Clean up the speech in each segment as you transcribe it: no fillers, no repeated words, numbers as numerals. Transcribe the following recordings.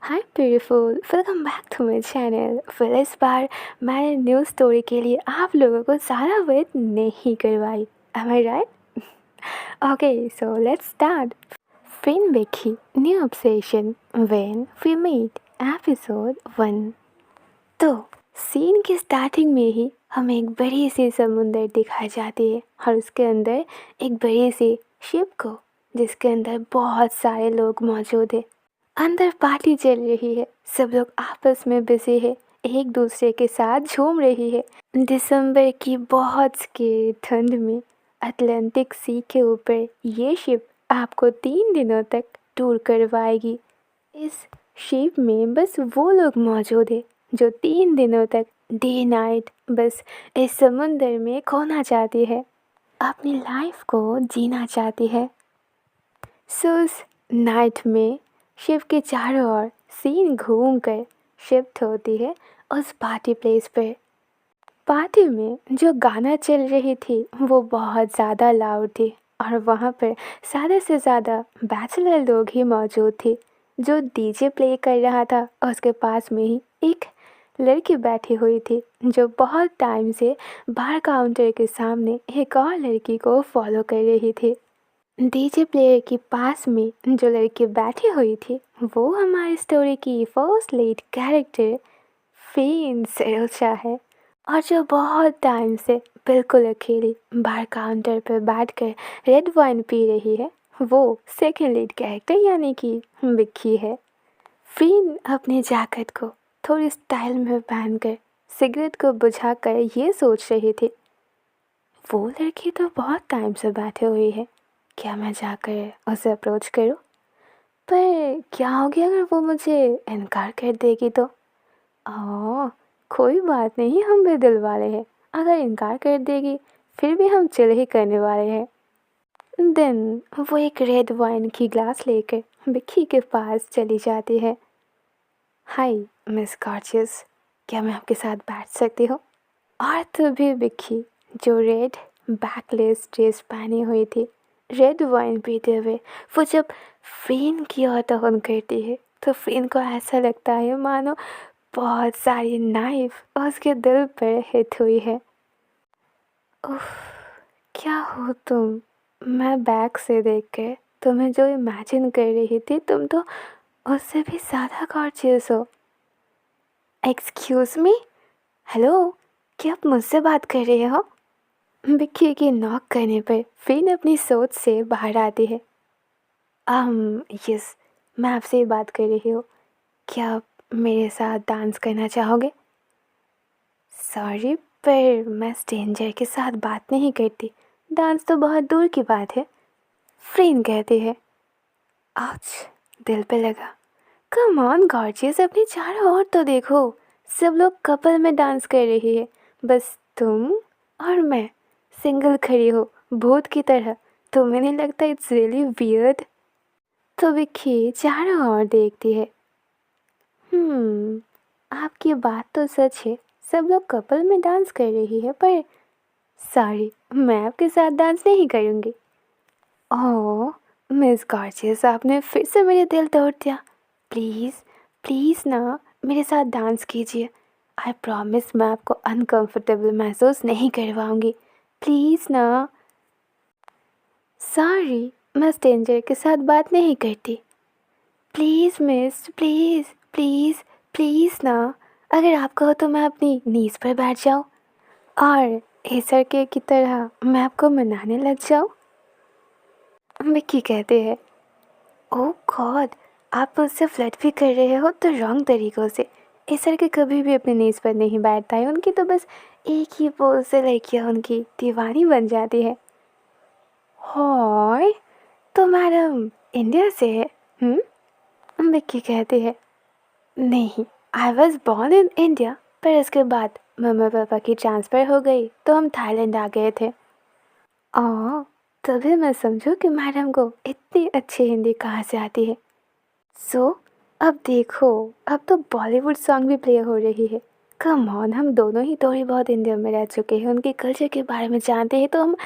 Hi beautiful, welcome back to my channel. फिर इस बार मैंने न्यू स्टोरी के लिए आप लोगों को ज़्यादा वेट नहीं करवाई। Am I right? Okay, so let's start. Fin Becky new obsession when we meet episode 1। तो सीन की स्टार्टिंग में ही हमें एक बड़ी सी समुंदर दिखाई जाती है और उसके अंदर एक बड़ी सी शिप को, जिसके अंदर बहुत सारे लोग मौजूद हैं। अंदर पार्टी चल रही है, सब लोग आपस में बिजी है, एक दूसरे के साथ झूम रही है। दिसंबर की बहुत की ठंड में अटलांटिक सी के ऊपर ये शिप आपको 3 दिनों तक टूर करवाएगी। इस शिप में बस वो लोग मौजूद है जो 3 दिनों तक डे नाइट बस इस समुंदर में खोना चाहती है, अपनी लाइफ को जीना चाहती है। सो उस नाइट में शिव के चारों ओर सीन घूम कर शिफ्ट होती है उस पार्टी प्लेस पर। पार्टी में जो गाना चल रही थी वो बहुत ज़्यादा लाउड थी और वहाँ पर ज़्यादा से ज़्यादा बैचलर लोग ही मौजूद थे। जो डीजे प्ले कर रहा था उसके पास में ही एक लड़की बैठी हुई थी जो बहुत टाइम से बार काउंटर के सामने एक और लड़की को फॉलो कर रही थी। डीजे प्लेयर के पास में जो लड़की बैठी हुई थी वो हमारी स्टोरी की फर्स्ट लीड कैरेक्टर फेन सरोजा है, और जो बहुत टाइम से बिल्कुल अकेली बार काउंटर पर बैठकर रेड वाइन पी रही है वो सेकंड लीड कैरेक्टर यानी कि विक्की है। फेन अपने जैकेट को थोड़ी स्टाइल में पहनकर सिगरेट को बुझाकर ये सोच रही थी, वो लड़की तो बहुत टाइम से बैठी हुई है, क्या मैं जाकर उसे अप्रोच करूं? पर क्या हो गया अगर वो मुझे इनकार कर देगी तो? ओह, कोई बात नहीं, हम भी दिल वाले हैं। अगर इनकार कर देगी फिर भी हम चिल ही करने वाले हैं। देन वो एक रेड वाइन की ग्लास लेकर विक्की के पास चली जाती है। हाय मिस गॉर्जियस, क्या मैं आपके साथ बैठ सकती हूँ? और तभी विक्की, जो रेड बैकलेस ड्रेस पहनी हुई थी, रेड वाइन पीते हुए वो जब फेन की ओर टर्न करती है तो फेन को ऐसा लगता है मानो बहुत सारी नाइफ उसके दिल पर हिट हुई है। उफ, क्या हो तुम? मैं बैक से देख के तुम्हें जो इमेजिन कर रही थी तुम तो उससे भी ज़्यादा गॉर्जियस हो। एक्सक्यूज़ मी, हेलो, क्या आप मुझसे बात कर रहे हो? विक्की के नॉक करने पर फिन अपनी सोच से बाहर आती है। यस, मैं आपसे ही बात कर रही हूँ, क्या आप मेरे साथ डांस करना चाहोगे? सॉरी, पर मैं स्ट्रेंजर के साथ बात नहीं करती, डांस तो बहुत दूर की बात है। फ्रेंड कहती है। आउच, दिल पे लगा। कम ऑन गॉर्जियस, अपने चारों ओर तो देखो, सब लोग कपल में डांस कर रही है, बस तुम और मैं सिंगल खड़ी हो भूत की तरह। तुम्हें नहीं लगता इट्स रियली वियर्ड? तो विक्की चारों ओर देखती है। आपकी बात तो सच है, सब लोग कपल में डांस कर रही है, पर सॉरी, मैं आपके साथ डांस नहीं करूँगी। ओह मिस गॉर्जियस, आपने फिर से मेरे दिल तोड़ दिया। प्लीज़ प्लीज़ ना मेरे साथ डांस कीजिए। आई प्रॉमिस मैं आपको अनकंफर्टेबल महसूस नहीं करवाऊंगी। प्लीज़ ना। सॉरी, मैं स्ट्रेंजर के साथ बात नहीं करती। Please miss, please please please ना। अगर आप कहो तो मैं अपनी नीज़ पर बैठ जाऊँ और एसर के की तरह मैं आपको मनाने लग जाऊँ। विक्की कहते हैं। ओह गॉड, आप मुझसे फ्लर्ट भी कर रहे हो तो रॉन्ग तरीक़ों से। एसर के कभी भी अपनी नीज़ पर नहीं बैठता है, उनकी तो बस एक ही पोज से लड़कियाँ उनकी दीवानी बन जाती है। हाय, तो मैडम इंडिया से है? विक्की कहती है। नहीं, I was born in India, पर इसके बाद मम्मा पापा की ट्रांसफ़र हो गई तो हम थाईलैंड आ गए थे। ओह, तभी मैं समझूं कि मैडम को इतनी अच्छी हिंदी कहाँ से आती है। सो अब देखो, अब तो बॉलीवुड सॉन्ग भी प्ले हो रही है। कम ऑन, हम दोनों ही थोड़ी बहुत इंडिया में रह चुके हैं, उनके कल्चर के बारे में जानते हैं, तो हम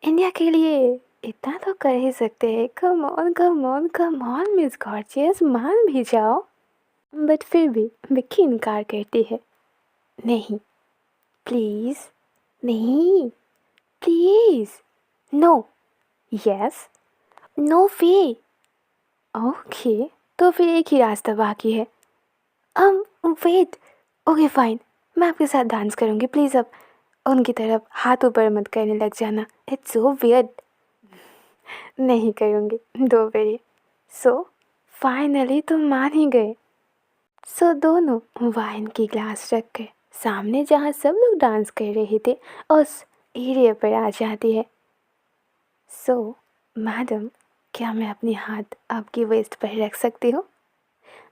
इंडिया के लिए इतना तो कर ही सकते हैं। Come on come on come on miss gorgeous, मान भी जाओ। बट फिर भी विक्की इनकार करती है। नहीं, प्लीज़, नहीं, please, no, yes, no way. Okay, तो फिर एक ही रास्ता बाकी है। वेट, ओके फाइन, मैं आपके साथ डांस करूँगी, प्लीज़ अब उनकी तरफ हाथ ऊपर मत करने लग जाना, इट्स सो वियर्ड। नहीं करूँगी, डोंट वरी। सो फाइनली तुम मान ही गए। सो दोनों वाइन की ग्लास रख कर सामने जहाँ सब लोग डांस कर रहे थे उस एरिया पर आ जाती है। सो मैडम, क्या मैं अपनी हाथ आपकी वेस्ट पर रख सकती हूँ?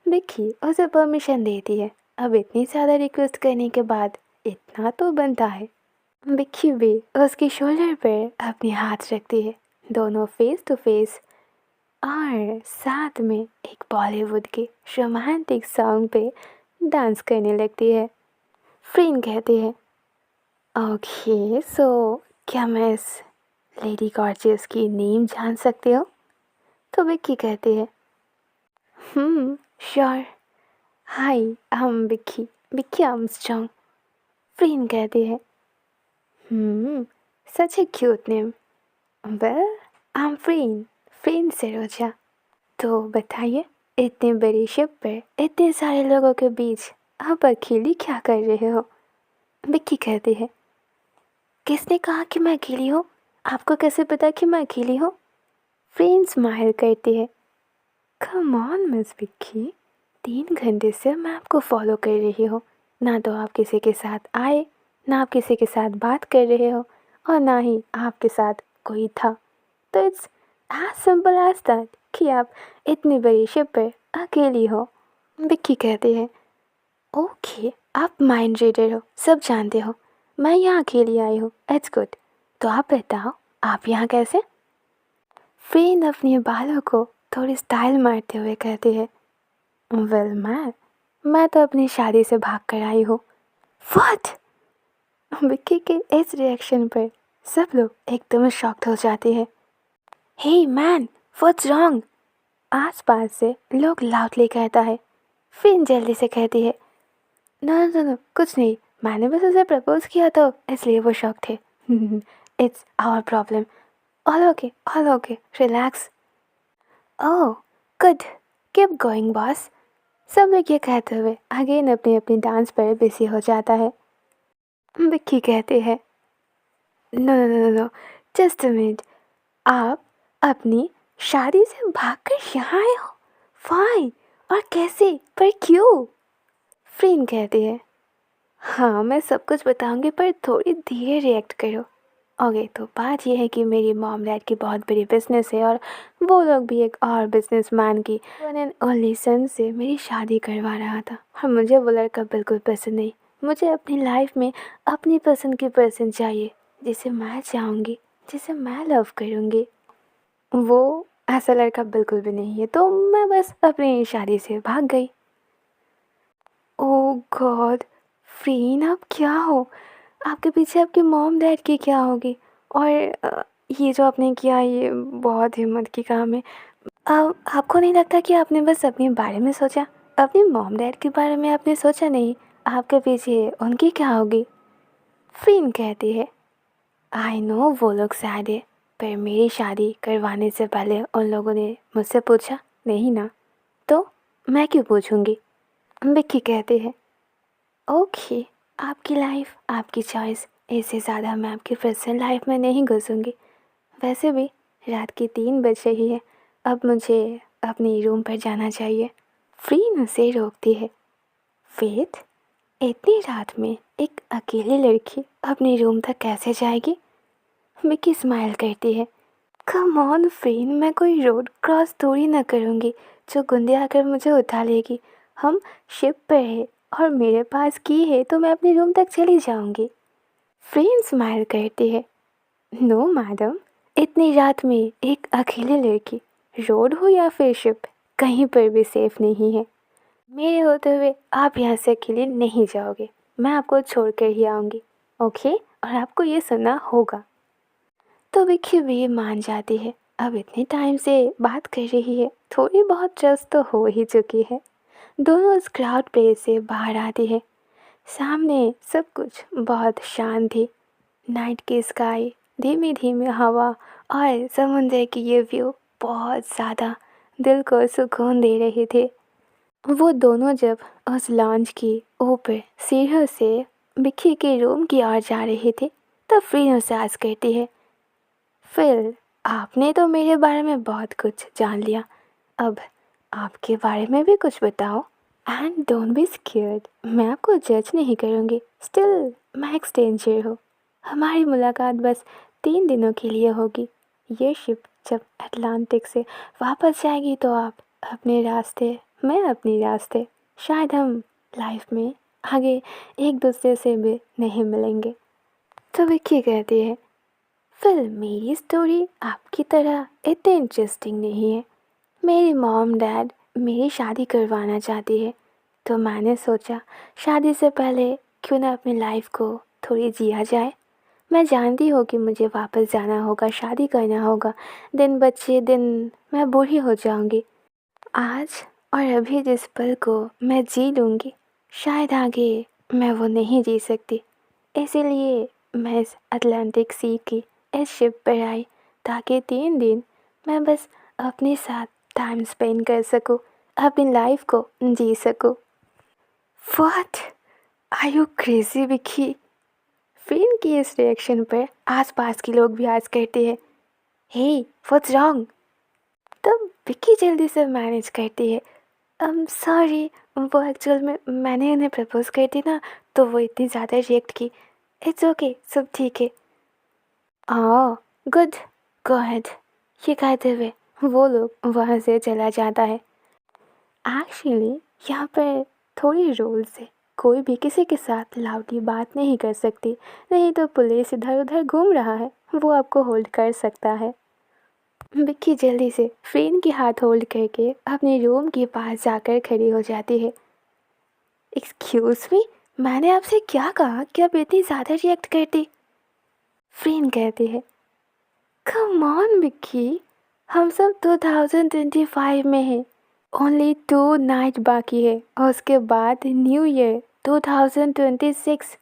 विक्की उसे परमिशन देती है। अब इतनी ज़्यादा रिक्वेस्ट करने के बाद इतना तो बनता है। विक्की भी उसके शोल्डर पर अपनी हाथ रखती है। दोनों फेस टू फेस और साथ में एक बॉलीवुड के रोमांटिक सॉन्ग पे डांस करने लगती है। फ्रेंड कहती है, ओके सो क्या मैं इस लेडी गॉर्जियस की नेम जान सकती हूँ? तो विक्की कहती है, sure, hi I am Vicky, Vicky Armstrong. Friend कहती है, such a cute name. Well I am Friend, Friend Saroja. तो बताइए, इतने बड़ी शिप पर इतने सारे लोगों के बीच आप अकेली क्या कर रहे हो? विक्की कहती है, किसने कहा कि मैं अकेली हूँ? आपको कैसे पता कि मैं अकेली हूँ? फ्रेंड स्माइल करती है, कम ऑन मिस विक्की, 3 घंटे से मैं आपको फॉलो कर रही हूँ। ना तो आप किसी के साथ आए, ना आप किसी के साथ बात कर रहे हो, और ना ही आपके साथ कोई था। तो it's as simple as that कि आप इतनी बड़ी शिप पर अकेली हो। विक्की कहती है, ओके आप माइंड रीडर हो, सब जानते हो। मैं यहाँ अकेली आई हूँ, इट्स गुड। तो आप बताओ, आप यहाँ कैसे? फ्रेंड अपने बालों को थोड़ी स्टाइल मारते हुए कहती है, वेल मैं तो अपनी शादी से भाग कर आई हूँ। व्हाट? विक्की के इस रिएक्शन पर सब लोग एकदम शॉक्ड हो जाते हैं। Hey man, what's wrong? आस पास से लोग लाउडली कहता है। फिर जल्दी से कहती है, नो नो नो, कुछ नहीं, मैंने बस उसे प्रपोज किया तो इसलिए वो शॉक थे। It's our problem, all okay, relax. Oh good, keep going boss. सब लोग ये कहते हुए अगेन अपनी अपनी डांस पर बिजी हो जाता है। विक्की कहते हैं, no no no no, just a minute, आप अपनी शादी से भागकर यहाँ आए हो? वाई और कैसे, पर क्यों? फ्रेंड कहती है, हाँ मैं सब कुछ बताऊंगी पर थोड़ी धीरे रिएक्ट करो। ओके, तो बात यह है कि मेरी मॉम डैड की बहुत बड़ी बिजनेस है और वो लोग भी एक और बिजनेसमैन की वन एंड ओनली सन से मेरी शादी करवा रहा था, और मुझे वो लड़का बिल्कुल पसंद नहीं। मुझे अपनी लाइफ में अपनी पसंद की पर्सन चाहिए, जिसे मैं चाहूँगी, जिसे मैं लव करूँगी। वो ऐसा लड़का बिल्कुल भी नहीं है, तो मैं बस अपनी शादी से भाग गई। ओह गॉड, फ्रीन आप क्या हो? आपके पीछे आपके मॉम डैड की क्या होगी? और ये जो आपने किया ये बहुत हिम्मत की काम है। आपको नहीं लगता कि आपने बस अपने बारे में सोचा, अपने मॉम डैड के बारे में आपने सोचा नहीं? आपके पीछे उनकी क्या होगी? फ्रीन कहती है, आई नो वो लोग सैड है, पर मेरी शादी करवाने से पहले उन लोगों ने मुझसे पूछा नहीं ना, तो मैं क्यों पूछूंगी? विक्की कहती है, ओके, आपकी लाइफ, आपकी चॉइस, इससे ज़्यादा मैं आपकी पर्सनल लाइफ में नहीं घुसूँगी। वैसे भी रात के 3 बज रही है, अब मुझे अपने रूम पर जाना चाहिए। फ्रीन उसे रोकती है, वेट, इतनी रात में एक अकेली लड़की अपने रूम तक कैसे जाएगी? विक्की स्माइल करती है, कम ऑन फ्रेंड, मैं कोई रोड क्रॉस थोड़ी ना करूँगी जो गुंडे आकर मुझे उठा लेगी। हम शिप पर है और मेरे पास की है तो मैं अपने रूम तक चली जाऊँगी। फ्रेंड स्माइल करती है, नो मैडम, इतनी रात में एक अकेली लड़की, रोड हो या फिर शिप, कहीं पर भी सेफ नहीं है। मेरे होते हुए आप यहाँ से अकेले नहीं जाओगे, मैं आपको छोड़ कर ही आऊँगी, ओके? और आपको ये सुनना होगा। तो विक्की भी मान जाती है, अब इतने टाइम से बात कर रही है, थोड़ी बहुत ट्रस्ट तो हो ही चुकी है। दोनों उस क्राउड प्लेस से बाहर आती है। सामने सब कुछ बहुत शांत थी। नाइट की स्काई, धीमी धीमी हवा और समुंदर की ये व्यू बहुत ज़्यादा दिल को सुकून दे रहे थे। वो दोनों जब उस लॉन्च की ऊपर सीढ़ियों से विक्की के रूम की ओर जा रहे थे तब फ्रीन उसे आस करती है, फिल, आपने तो मेरे बारे में बहुत कुछ जान लिया, अब आपके बारे में भी कुछ बताओ। एंड डोंट बी स्केयर्ड, मैं आपको जज नहीं करूँगी, स्टिल मैं एक स्ट्रेंजर हूँ। हमारी मुलाकात बस 3 दिनों के लिए होगी। ये शिप जब अटलांटिक से वापस जाएगी तो आप अपने रास्ते, मैं अपने रास्ते, शायद हम लाइफ में आगे एक दूसरे से भी नहीं मिलेंगे। तो विक्की कहती है, फिर मेरी स्टोरी आपकी तरह इतनी इंटरेस्टिंग नहीं है। मेरी मॉम डैड मेरी शादी करवाना चाहती है, तो मैंने सोचा शादी से पहले क्यों ना अपनी लाइफ को थोड़ी जिया जाए। मैं जानती हूँ कि मुझे वापस जाना होगा, शादी करना होगा, दिन बच्चे दिन मैं बूढ़ी हो जाऊँगी। आज और अभी जिस पल को मैं जी लूँगी, शायद आगे मैं वो नहीं जी सकती। इसीलिए मैं इस अटलांटिक सी की इस शिप पर आई, ताकि 3 दिन मैं बस अपने साथ टाइम स्पेंड कर सकूं, अपनी लाइफ को जी सकूं। What, are you crazy Vicky? Friend की इस रिएक्शन पर आसपास के लोग भी हंस करते हैं। हे, व्हाट्स रॉन्ग? तब विक्की जल्दी से मैनेज करती है, सॉरी, वो एक्चुअल में मैंने उन्हें प्रपोज कर दी ना, तो वो इतनी ज़्यादा रिएक्ट की। इट्स ओके, सब ठीक है। Oh good, go ahead. ये कहते हुए वो लोग वहाँ से चला जाता है। एक्चुअली यहाँ पर थोड़ी रूल्स है, कोई भी किसी के साथ लाउडली बात नहीं कर सकती, नहीं तो पुलिस इधर उधर घूम रहा है, वो आपको होल्ड कर सकता है। विक्की जल्दी से फ्रेंड के हाथ होल्ड करके अपने रूम के पास जाकर खड़ी हो जाती है। एक्सक्यूज़ मी, मैंने आपसे क्या कहा कि आप इतनी ज़्यादा रिएक्ट करती? फ्रेंड कहती है, कम ऑन विक्की, हम सब 2025 में हैं, ओनली 2 नाइट बाकी है और उसके बाद न्यू ईयर 2026,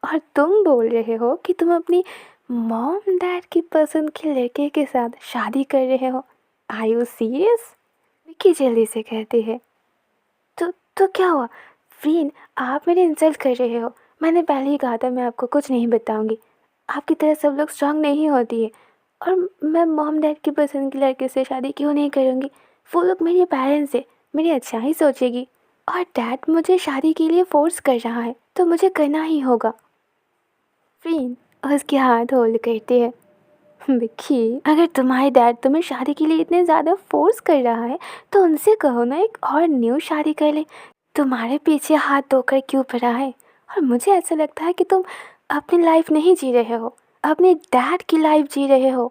और तुम बोल रहे हो कि तुम अपनी मॉम डैड की पसंद के लड़के के साथ शादी कर रहे हो। Are you serious? विक्की जल्दी से कहती है। तो क्या हुआ? फ्रीन, आप मेरे इंसल्ट कर रहे हो। मैंने पहले ही कहा था मैं आपको कुछ नहीं बताऊंगी। आपकी तरह सब लोग स्ट्रांग नहीं होती है, और मैं मॉम डैड की पसंद के लड़के से शादी क्यों नहीं करूँगी? वो लोग मेरे पेरेंट्स है, मेरी अच्छा ही सोचेगी, और डैड मुझे शादी के लिए फोर्स कर रहा है तो मुझे करना ही होगा। फ्रीन उसके हाथ होल्ड करती है। विक्की, अगर तुम्हारे डैड तुम्हें शादी के लिए इतने ज़्यादा फोर्स कर रहा है तो उनसे कहो ना एक और न्यू शादी कर ले। तुम्हारे पीछे हाथ धोकर क्यों पड़ा है? और मुझे ऐसा लगता है कि तुम अपनी लाइफ नहीं जी रहे हो, अपने डैड की लाइफ जी रहे हो।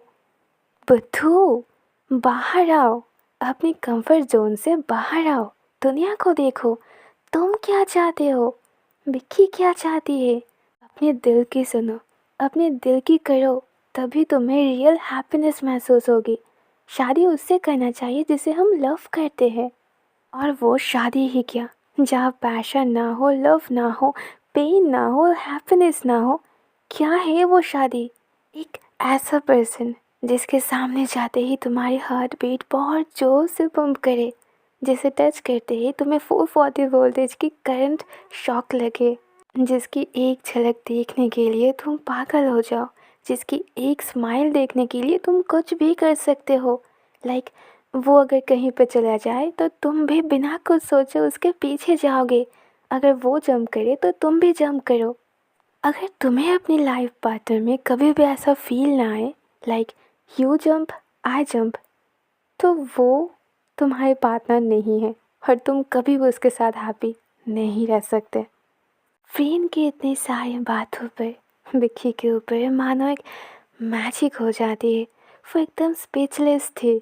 बुद्धू, बाहर आओ, अपनी कंफर्ट जोन से बाहर आओ, दुनिया को देखो। तुम क्या चाहते हो? विक्की क्या चाहती है? अपने दिल की सुनो, अपने दिल की करो, तभी तुम्हें रियल हैप्पीनेस महसूस होगी। शादी उससे करना चाहिए जिसे हम लव करते हैं, और वो शादी ही क्या जहाँ पैशन ना हो, लव ना हो, पेन ना हो, हैप्पीनेस ना हो। क्या है वो शादी? एक ऐसा पर्सन जिसके सामने जाते ही तुम्हारी हार्ट बीट बहुत जोर से पंप करे, जिसे टच करते ही तुम्हें 440 वोल्टेज की करंट शॉक लगे, जिसकी एक झलक देखने के लिए तुम पागल हो जाओ, जिसकी एक स्माइल देखने के लिए तुम कुछ भी कर सकते हो। लाइक वो अगर कहीं पे चला जाए तो तुम भी बिना कुछ सोचे उसके पीछे जाओगे, अगर वो जंप करे तो तुम भी जंप करो। अगर तुम्हें अपनी लाइफ पार्टनर में कभी भी ऐसा फील ना आए, like you jump I jump, तो वो तुम्हारे पार्टनर नहीं है और तुम कभी भी उसके साथ हैप्पी नहीं रह सकते। फ्रेंड की इतनी सारी बातों पर विक्की के ऊपर मानो एक मैजिक हो जाती है। वो एकदम स्पीचलेस थी।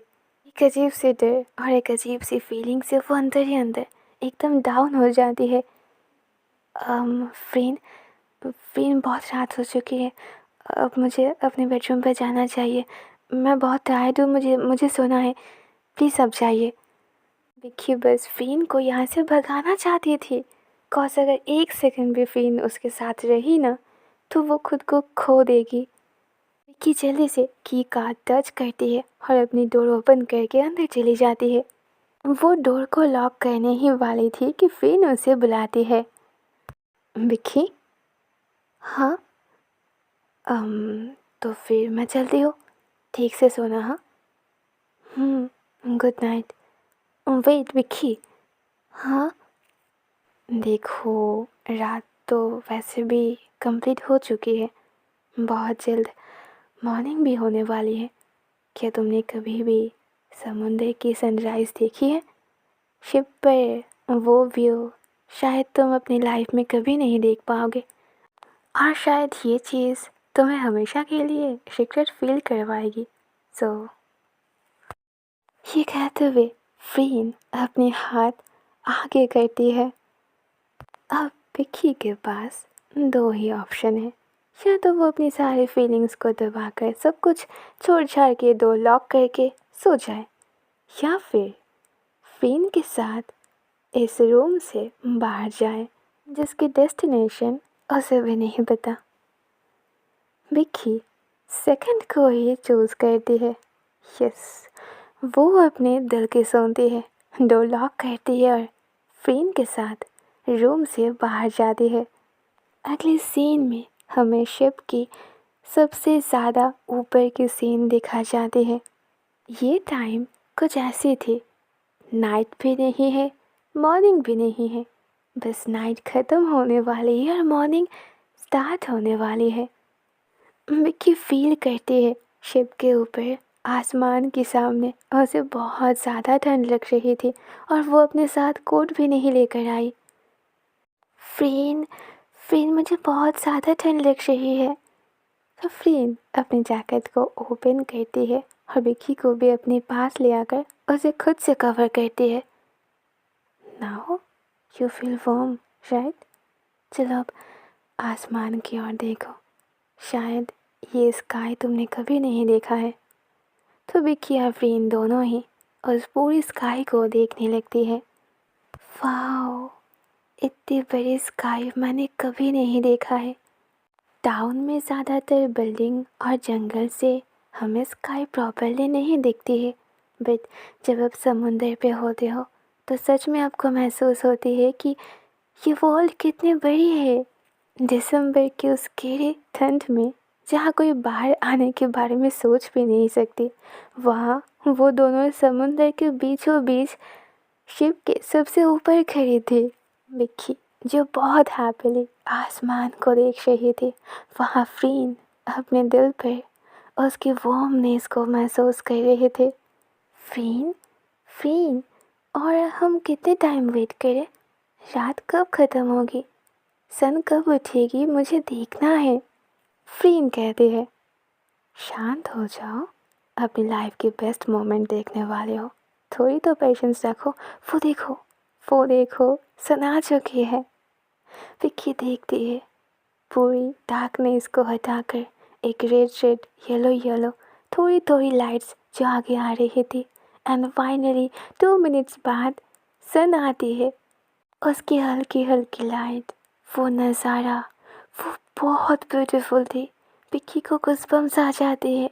एक अजीब सी डर और एक अजीब सी फीलिंग से वो अंदर ही अंदर एकदम डाउन हो जाती है। फ्रेंड, फ्रेंड बहुत रात हो चुकी है, अब मुझे अपने बेडरूम पर जाना चाहिए। मैं बहुत टायर्ड हूँ, मुझे मुझे सोना है, प्लीज़ अब जाइए। विक्की बस फ़िन को यहाँ से भगाना चाहती थी, कॉज अगर 1 सेकंड भी फ़िन उसके साथ रही ना तो वो खुद को खो देगी। विक्की जल्दी से की का टच करती है और अपनी डोर ओपन करके अंदर चली जाती है। वो डोर को लॉक करने ही वाली थी कि फ़िन उसे बुलाती है। विक्की? हाँ? तो फिर मैं चलती हूँ, ठीक से सोना। हाँ, गुड नाइट। वेट विक्की। हाँ? देखो, रात तो वैसे भी कंप्लीट हो चुकी है, बहुत जल्द मॉर्निंग भी होने वाली है। क्या तुमने कभी भी समुद्र की सनराइज़ देखी है? शिप पर वो व्यू शायद तुम अपनी लाइफ में कभी नहीं देख पाओगे, और शायद ये चीज़ तुम्हें हमेशा के लिए सीक्रेट फील करवाएगी। सो ये कहते हुए फ़िन अपने हाथ आगे करती है। अब विक्की के पास 2 ही ऑप्शन है, या तो वो अपनी सारी फीलिंग्स को दबाकर सब कुछ छोड़ छाड़ के डोर लॉक करके सो जाए, या फिर फ़िन के साथ इस रूम से बाहर जाए जिसकी डेस्टिनेशन उसे भी नहीं पता। विक्की सेकंड को ही चूज़ करती है। यस, वो अपने दिल की सुनती है, डोर लॉक करती है और फ़िन के साथ रूम से बाहर जाती है। अगले सीन में हमें शिप की सबसे ज़्यादा ऊपर की सीन दिखा जाती है। ये टाइम कुछ ऐसी थी, नाइट भी नहीं है, मॉर्निंग भी नहीं है, बस नाइट ख़त्म होने वाली है और मॉर्निंग स्टार्ट होने वाली है। विक्की फील करती है शिप के ऊपर आसमान के सामने उसे बहुत ज़्यादा ठंड लग रही थी और वो अपने साथ कोट भी नहीं लेकर आई। फ़िन, फ़िन मुझे बहुत ज़्यादा ठंड लग रही है। तो फ़िन अपने जैकेट को ओपन करती है और विक्की को भी अपने पास ले आकर उसे खुद से कवर करती है। Now you feel warm, right? चलो अब आसमान की ओर देखो, शायद ये स्काई तुमने कभी नहीं देखा है। तो विक्की और फ़िन दोनों ही उस पूरी स्काई को देखने लगती है। वाओ, इतनी बड़ी स्काई मैंने कभी नहीं देखा है। टाउन में ज़्यादातर बिल्डिंग और जंगल से हमें स्काई प्रॉपरली नहीं दिखती है, बट जब आप समुंदर पे होते हो तो सच में आपको महसूस होती है कि ये वर्ल्ड कितनी बड़ी है। दिसंबर की उस गहरी ठंड में जहाँ कोई बाहर आने के बारे में सोच भी नहीं सकती, वहाँ वो दोनों समुंदर के बीचों बीच शिप के सबसे ऊपर खड़ी थी। विक्की जो बहुत हैप्पीली आसमान को देख रही थी, वहाँ फ़िन अपने दिल पर उसके वार्मनेस को महसूस कर रहे थे। फ़िन, फ़िन, और हम कितने टाइम वेट करें? रात कब ख़त्म होगी? सन कब उठेगी? मुझे देखना है। फ़िन कहती है। शांत हो जाओ, अपनी लाइफ के बेस्ट मोमेंट देखने वाले हो, थोड़ी तो पेशेंस रखो। वो देखो, वो देखो, सन आ चुकी है। विक्की देखती है, पूरी डार्कनेस को हटाकर एक रेड रेड येलो येलो थोड़ी थोड़ी लाइट्स जो आगे आ रही थी, एंड फाइनली 2 मिनट्स बाद सन आती है। उसकी हल्की हल्की लाइट, वो नज़ारा, वो बहुत ब्यूटीफुल थी। विक्की को गूज़बम्स आ जाते हैं।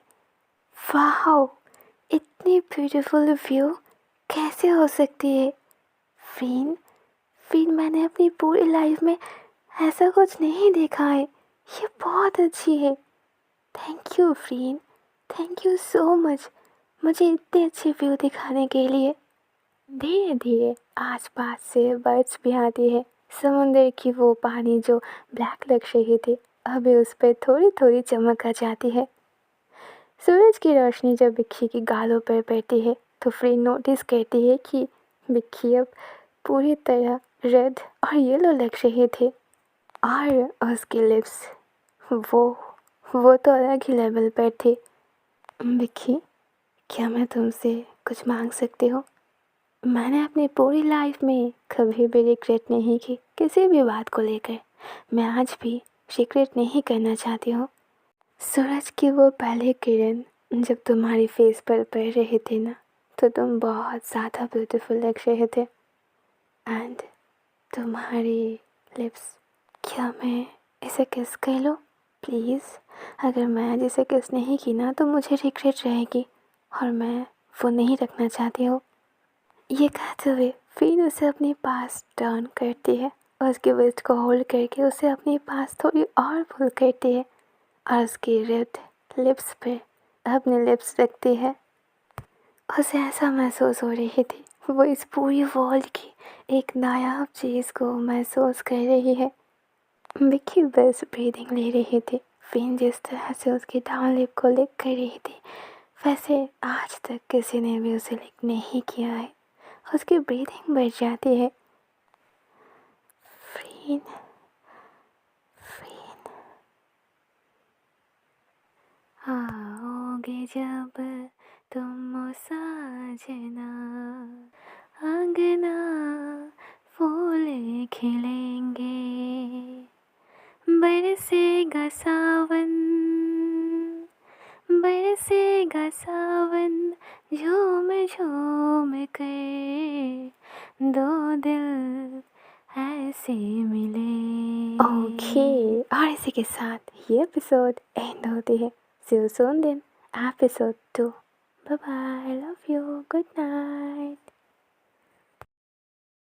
वाह, इतनी ब्यूटीफुल व्यू कैसे हो सकती है? फ़िन, फ़िन, मैंने अपनी पूरी लाइफ में ऐसा कुछ नहीं देखा है। ये बहुत अच्छी है। Thank you Fin, thank you so much मुझे इतने अच्छे व्यू दिखाने के लिए। धीरे धीरे आसपास से बर्ड्स भी आती है। समुंदर की वो पानी जो ब्लैक लग रही थी, अभी उस पर थोड़ी थोड़ी चमक आ जाती है। सूरज की रोशनी जब विक्की की गालों पर पड़ती है तो फ़िन नोटिस करती है कि विक्की अब पूरी तरह रेड और येलो लग रहे थे, और उसके लिप्स, वो वो तो अलग ही लेवल पर थे। विक्की, क्या मैं तुमसे कुछ मांग सकती हूँ? मैंने अपनी पूरी लाइफ में कभी भी रिग्रेट नहीं की किसी भी बात को लेकर। मैं आज भी रिग्रेट नहीं करना चाहती हूँ। सूरज की वो पहली किरण जब तुम्हारी फेस पर पड़ रही थी ना, तो तुम बहुत ज़्यादा ब्यूटीफुल लग रहे थे। एंड तुम्हारी लिप्स, क्या मैं इसे किस कर लूँ प्लीज़? अगर मैं जिसे किस नहीं की ना तो मुझे रिग्रेट रहेगी और मैं वो नहीं रखना चाहती हूँ। ये कहते हुए फिर उसे अपने पास टर्न करती है और उसके वेस्ट को होल्ड करके उसे अपने पास थोड़ी और पुल करती है और उसकी रेड लिप्स पे अपने लिप्स रखती है। उसे ऐसा महसूस हो रही थी वो इस पूरी वर्ल्ड की एक नायाब चीज़ को महसूस कर रही है। विक्की बस ब्रीदिंग ले रही थी। फिन जिस तरह से उसकी डाउन लिप को लिक कर रही थी वैसे आज तक किसी ने भी उसे लिक नहीं किया है। उसकी ब्रीदिंग बढ़ जाती है। फिन, फिन, आओगे जब तुम ओ साजना, आंगना फूल खिलेंगे, बरसेगा सावन, बरसेगा सावन, झूम झूम कर दो दिल ऐसे मिले। ओके, और इसी के साथ ये एपिसोड एंड होती है। See you soon then episode 2। Bye bye, love you, good night.